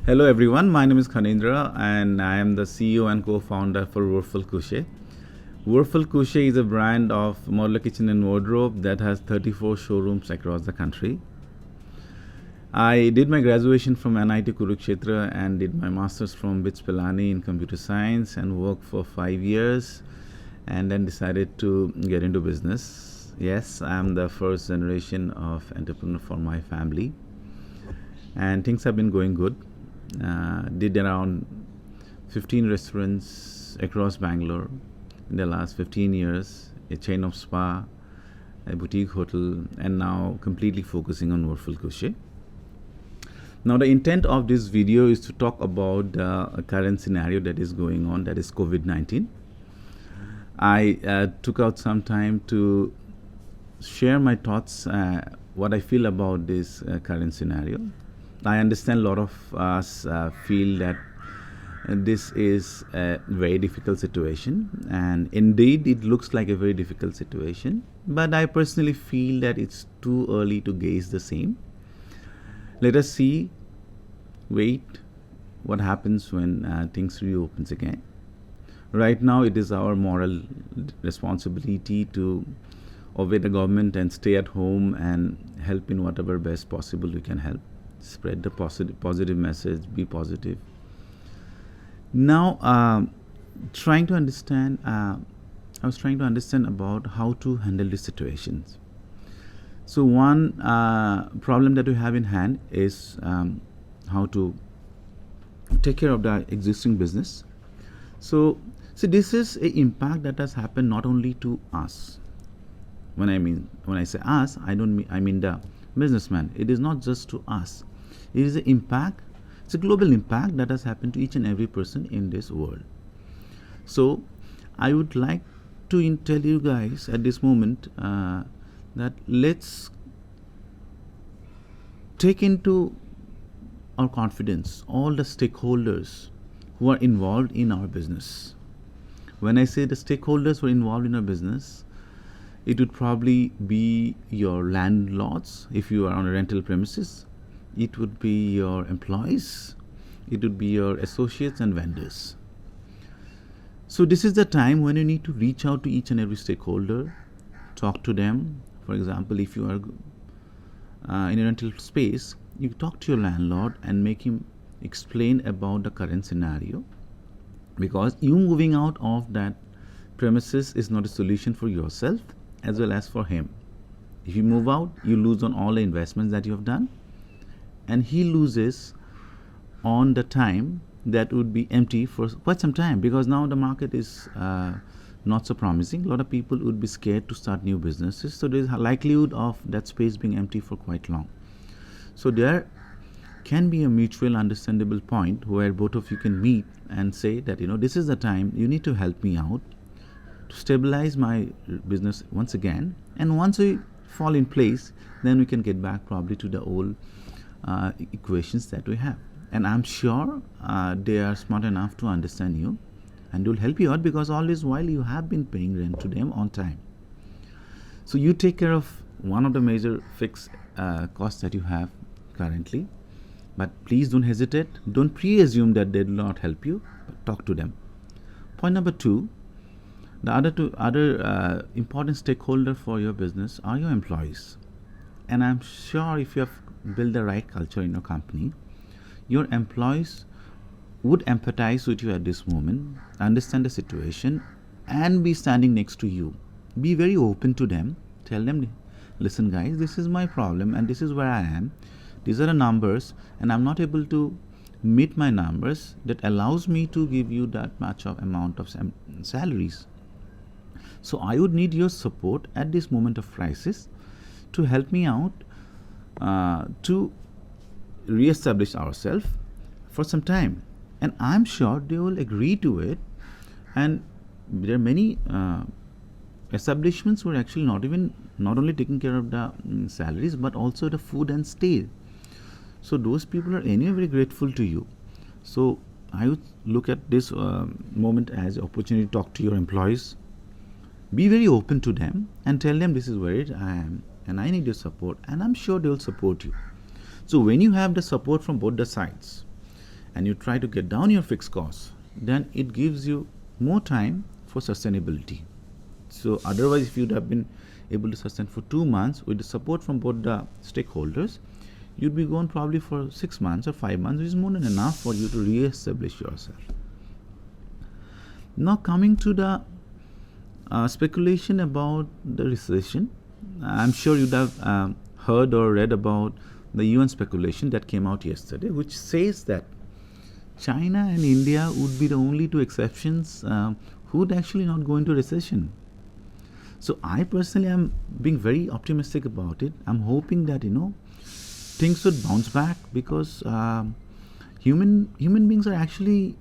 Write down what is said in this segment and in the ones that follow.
Hello everyone, my name is Khanindra and I am the CEO and co-founder for Wurfel. Wurfel is a brand of modular kitchen and wardrobe that has 34 showrooms across the country. I did my graduation from NIT Kurukshetra and did my master's from BITS Pilani in computer science and worked for 5 years and then decided to get into business. Yes, I am the first generation of entrepreneur for my family and things have been going good. Did around 15 restaurants across Bangalore in the last 15 years, a chain of spa, a boutique hotel, and now completely focusing on Wurfel. Now the intent of this video is to talk about the current scenario that is going on, that is COVID-19. I took out some time to share my thoughts, what I feel about this current scenario. I understand a lot of us feel that this is a very difficult situation, and indeed it looks like a very difficult situation, but I personally feel that it's too early to gauge the same. Let us see, wait, what happens when things reopens again. Right now it is our moral responsibility to obey the government and stay at home and help in whatever best possible we can help. Spread the positive message, be positive. Now, I was trying to understand about how to handle these situations. So one problem that we have in hand is how to take care of the existing business. So this is an impact that has happened not only to us. When I say us, I mean the businessman. It is not just to us. It is an impact. It's a global impact that has happened to each and every person in this world. So I would like to tell you guys at this moment that let's take into our confidence all the stakeholders who are involved in our business. When I say the stakeholders who are involved in our business, it would probably be your landlords if you are on a rental premises. It would be your employees. It would be your associates and vendors. So this is the time when you need to reach out to each and every stakeholder, talk to them. For example, if you are in a rental space, you talk to your landlord and make him explain about the current scenario, because you moving out of that premises is not a solution for yourself as well as for him. If you move out, you lose on all the investments that you have done, and he loses on the time that would be empty for quite some time, because now the market is not so promising. A lot of people would be scared to start new businesses, so there is a likelihood of that space being empty for quite long. So there can be a mutual understandable point where both of you can meet and say that, this is the time you need to help me out to stabilize my business once again, and once we fall in place, then we can get back probably to the old equations that we have. And I'm sure they are smart enough to understand you and will help you out, because all this while you have been paying rent to them on time. So you take care of one of the major fixed costs that you have currently, but please don't hesitate. Don't pre-assume that they will not help you, but talk to them. Point number 2, the other important stakeholder for your business are your employees. And I'm sure if you have built the right culture in your company, your employees would empathize with you at this moment, understand the situation, and be standing next to you. Be very open to them. Tell them, listen guys, this is my problem and this is where I am. These are the numbers, and I'm not able to meet my numbers that allows me to give you that much of amount of salaries. So I would need your support at this moment of crisis to help me out to re-establish ourselves for some time. And I'm sure they will agree to it. And there are many establishments who are actually not only taking care of the salaries, but also the food and stay. So those people are anyway very grateful to you. So I would look at this moment as an opportunity to talk to your employees. Be very open to them and tell them, this is where I am and I need your support, and I'm sure they will support you. So when you have the support from both the sides, and you try to get down your fixed costs, then it gives you more time for sustainability. So otherwise, if you'd have been able to sustain for 2 months with the support from both the stakeholders, you'd be gone probably for 6 months or 5 months, which is more than enough for you to re-establish yourself. Now coming to the speculation about the recession, I'm sure you'd have heard or read about the UN speculation that came out yesterday, which says that China and India would be the only two exceptions who would actually not go into recession. So I personally am being very optimistic about it. I'm hoping that things would bounce back, because human beings are actually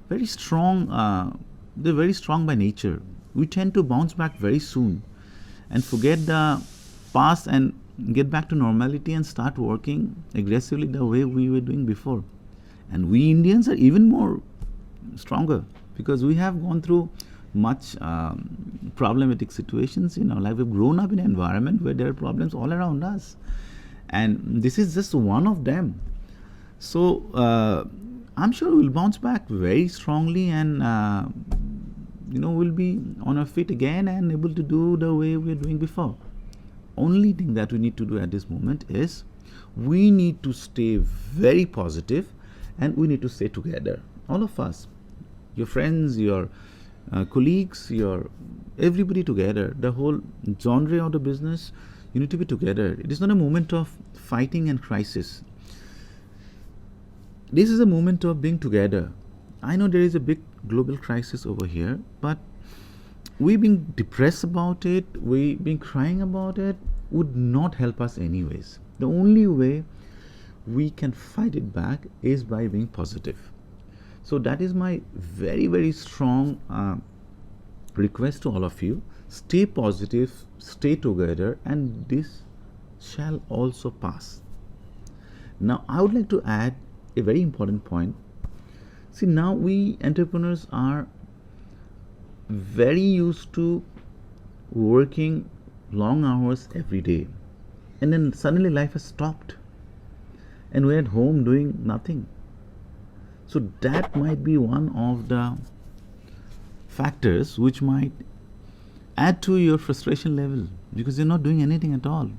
very strong. They're very strong by nature. We tend to bounce back very soon and forget the past and get back to normality and start working aggressively the way we were doing before. And we Indians are even more stronger, because we have gone through much problematic situations in our life. We've grown up in an environment where there are problems all around us, and this is just one of them. So I'm sure we'll bounce back very strongly, and we'll be on our feet again and able to do the way we were doing before. Only thing that we need to do at this moment is we need to stay very positive, and we need to stay together. All of us, your friends, your colleagues, your everybody together, the whole genre of the business, you need to be together. It is not a moment of fighting and crisis. This is a moment of being together. I know there is a big global crisis over here, but we being depressed about it, we being crying about it, would not help us anyways. The only way we can fight it back is by being positive. So that is my very, very strong request to all of you. Stay positive, stay together, and this shall also pass. Now I would like to add a very important point. See, now we entrepreneurs are very used to working long hours every day, and then suddenly life has stopped and we're at home doing nothing. So that might be one of the factors which might add to your frustration level, because you're not doing anything at all.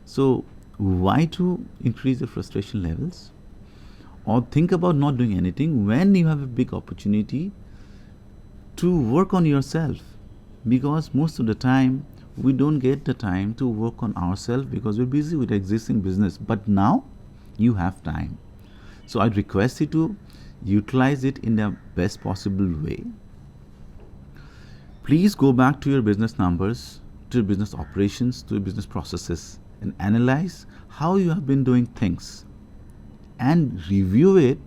So why to increase the frustration levels or think about not doing anything when you have a big opportunity to work on yourself? Because most of the time we don't get the time to work on ourselves because we're busy with existing business. But now you have time. So I'd request you to utilize it in the best possible way. Please go back to your business numbers, to your business operations, to your business processes, and analyze how you have been doing things, and review it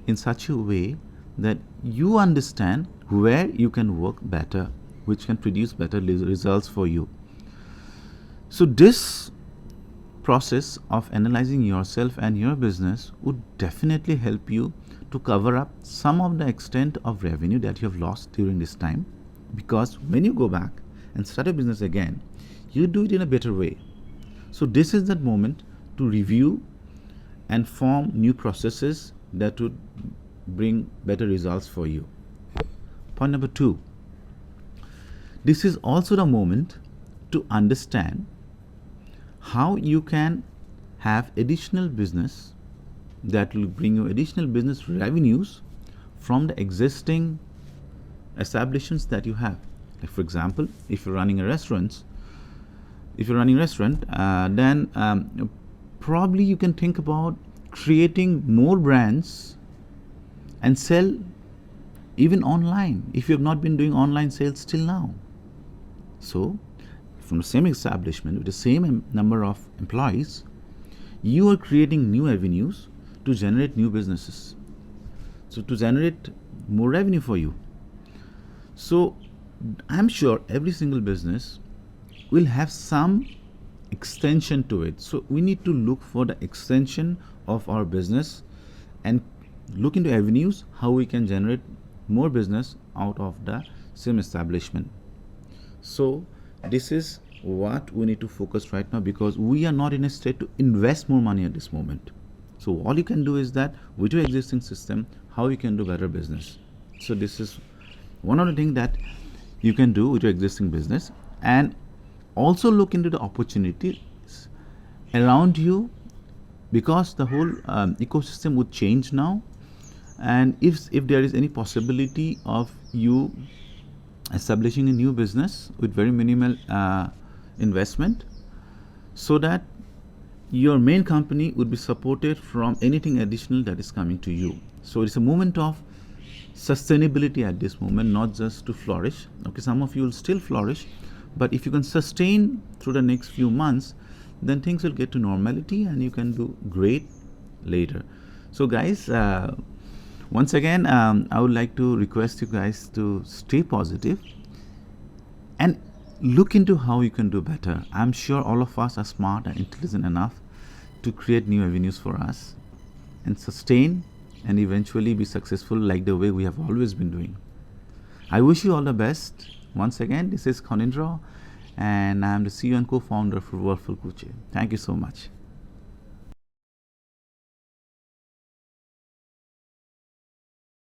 in such a way that you understand where you can work better, which can produce better results for you. So this process of analyzing yourself and your business would definitely help you to cover up some of the extent of revenue that you have lost during this time, because when you go back and start a business again, you do it in a better way. So this is that moment to review and form new processes that would bring better results for you. Point number 2, this is also the moment to understand how you can have additional business that will bring you additional business revenues from the existing establishments that you have. Like for example, if you're running a restaurant, then probably you can think about creating more brands and sell even online if you have not been doing online sales till now. So from the same establishment with the same number of employees, you are creating new avenues to generate new businesses, so to generate more revenue for you. So I'm sure every single business will have some extension to it. So we need to look for the extension of our business and look into avenues how we can generate more business out of the same establishment. So this is what we need to focus right now, because we are not in a state to invest more money at this moment. So all you can do is that with your existing system, how you can do better business. So this is one of the things that you can do with your existing business, and also look into the opportunities around you, because the whole ecosystem would change now. And if there is any possibility of you establishing a new business with very minimal investment, so that your main company would be supported from anything additional that is coming to you. So it's a moment of sustainability at this moment, not just to flourish. Okay, some of you will still flourish, but if you can sustain through the next few months, then things will get to normality and you can do great later. So guys, once again, I would like to request you guys to stay positive and look into how you can do better. I'm sure all of us are smart and intelligent enough to create new avenues for us and sustain and eventually be successful like the way we have always been doing. I wish you all the best. Once again, this is Khanindra, and I am the CEO and co-founder for Wurfel. Thank you so much.